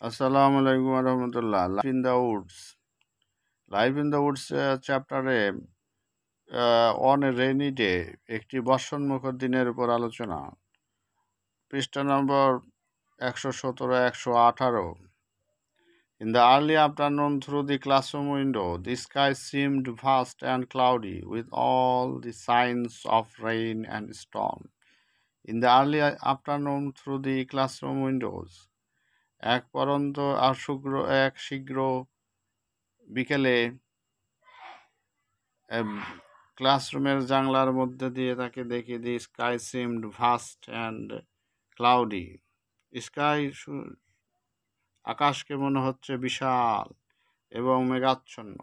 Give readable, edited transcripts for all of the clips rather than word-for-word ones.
Assalamu alaikum warahmatullah. Life in the Woods. Life in the Woods চ্যাপ্টারে on a rainy day একটি বর্ষণমুখর দিনের উপর আলোচনা। পৃষ্ঠা নম্বর 117-118। In the early afternoon, through the classroom window, the sky seemed vast and cloudy, with all the signs of rain and storm. In the early afternoon, through the classroom windows, এক পরন্ত আর শীঘ্র বিকেলে ক্লাসরুমের জানলার মধ্যে দিয়ে তাকে দেখি the sky seemed vast and cloudy. আকাশকে মনে হচ্ছে বিশাল এবং মেঘাচ্ছন্ন।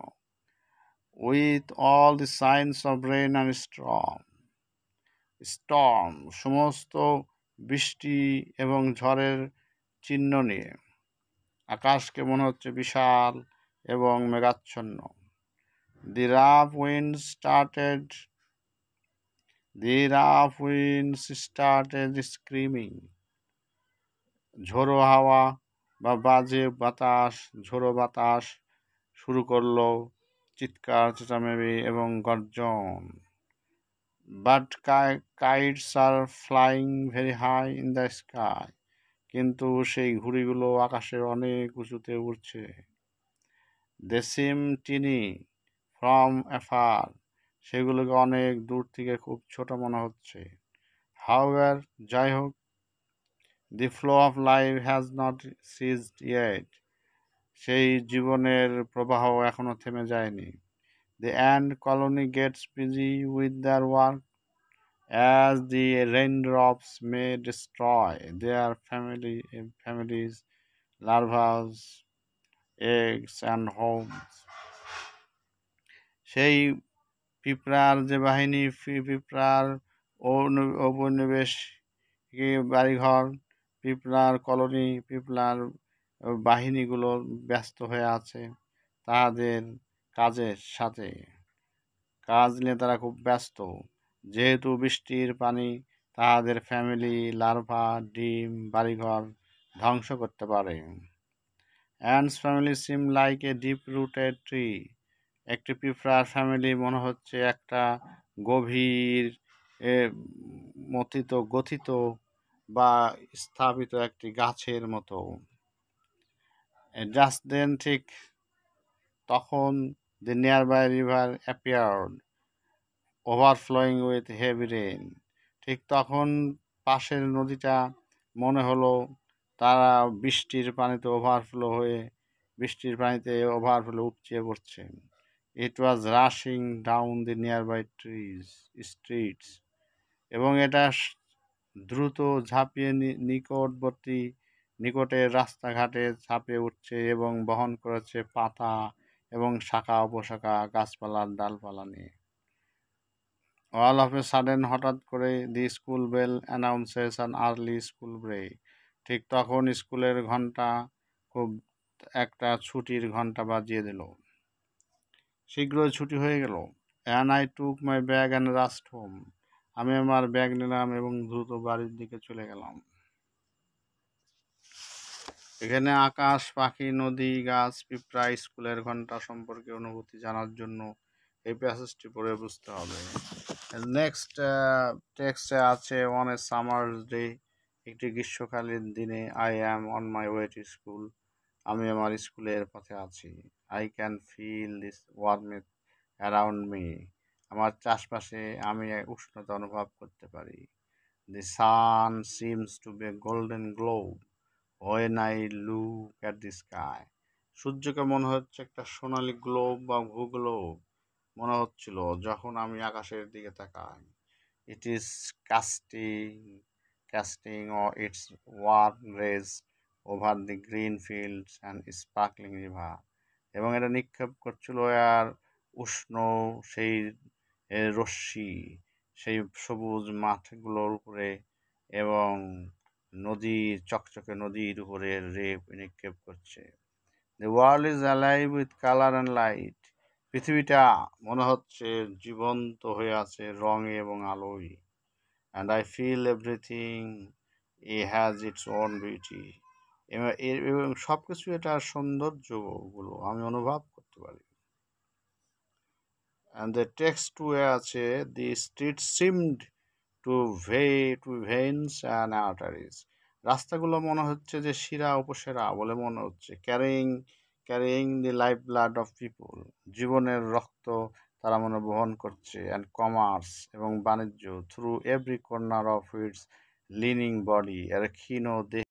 With all the signs of rain and storm, সমস্ত বৃষ্টি এবং ঝড়ের চিহ্ন নিয়ে আকাশকে মনে হচ্ছে বিশাল এবং মেঘাচ্ছন্ন। The rough winds started screaming. ঝোড়ো হাওয়া বা ঝোড়ো বাতাস শুরু করলো চিৎকার চেঁচামেচি এবং গর্জন। But kites are flying very high in the sky. কিন্তু সেই ঘুড়িগুলো আকাশের অনেক উঁচুতে উড়ছে। They seem teeny from afar. সেগুলোকে অনেক দূর থেকে খুব ছোট মনে হচ্ছে। However, যাই হোক, the flow of life has not ceased yet. সেই জীবনের প্রবাহ এখনো থেমে যায়নি। The ant colony gets busy with their work, as the raindrops may destroy their families, larvae, eggs and homes. সেই পিঁপড়ার যে বাহিনী, পিঁপড়ার উপনিবেশ, বাড়িঘর, পিঁপড়ার কলোনি, পিঁপড়ার বাহিনীগুলো ব্যস্ত হয়ে আছে তাদের কাজের সাথে। কাজ নিয়ে তারা খুব ব্যস্ত, যেহেতু বৃষ্টির পানি তাদের ফ্যামিলি, লার্ভা, ডিম, বাড়িঘর ধ্বংস করতে পারে। Ants family SIM like a deep rooted tree. একটি পিঁপড়ার ফ্যামিলি মনে হচ্ছে একটা গভীর গথিত বা স্থাপিত একটি গাছের মতো। জাস্ট দেন, ঠিক তখন, the nearby river appeared, overflowing with heavy rain. ঠিক তখন পাশের নদীটা মনে হলো তারা বৃষ্টির পানিতে উপচে পড়ছে। It was rushing down the nearby streets. এবং এটা দ্রুত ঝাঁপিয়ে নিকটের রাস্তাঘাটে ঝাঁপিয়ে উঠছে এবং বহন করেছে পাতা এবং শাখা উপশাখা, গাছপালার ডালপালা নিয়ে। All of a sudden, হঠাৎ করে, the school bell announces an early school break. ঠিক তখন স্কুলের ঘন্টা একটা ছুটির ঘন্টা বাজিয়ে দিল। শীঘ্রই ছুটি হয়ে গেল। And I took my bag and rushed home. আমি আমার ব্যাগ নিলাম এবং দ্রুত বাড়ির দিকে চলে গেলাম। এখানে আকাশ, পাখি, নদী, গাছ, পিঁপড়া, স্কুলের ঘন্টা সম্পর্কে অনুভূতি জানার জন্য এই প্যাসেজটি পড়ে বুঝতে হবে। নেক্সট টেক্সটে আছে অন এ সামার ডে, একটি গ্রীষ্মকালীন দিনে, I am on my way to school, আমি আমার স্কুলের পথে আছি। I can feel this warmth around me, আমার চারপাশে আমি উষ্ণতা অনুভব করতে পারি। The sun seems to be a golden globe when I look at the sky. সূর্যকে মনে হচ্ছে একটা সোনালী গ্লোব বা ভূগ্লোব মনে হচ্ছিল যখন আমি আকাশের দিকে তাকাই। It is casting or its warm rays over the green fields and sparkling river. এবং এটা নিক্ষেপ করছিল আর উষ্ণ সেই রশ্মি সেই সবুজ মাঠগুলোর উপরে এবং চকচকে নদীর উপরে নিক্ষেপ করছে। The world is alive with color and light. পৃথিবীটা মনে হচ্ছে জীবন্ত হয়ে আছে রঙে এবং আলোয়। And I feel everything has its own beauty. এবং সব কিছু এটার সৌন্দর্যগুলো আমি অনুভব করতে পারি। অ্যান্ড দ্য টেক্সট টুয়ে আছে, the street seemed two veins and arteries. রাস্তাগুলো মনে হচ্ছে যে শিরা উপশিরা বলে মনে হচ্ছে। Carrying the life blood of people, জীবনের রক্ত তারা মনে বহন করছে। অ্যান্ড কমার্স এবং বাণিজ্য through every corner of its lining body, এর ক্ষীণ দেহ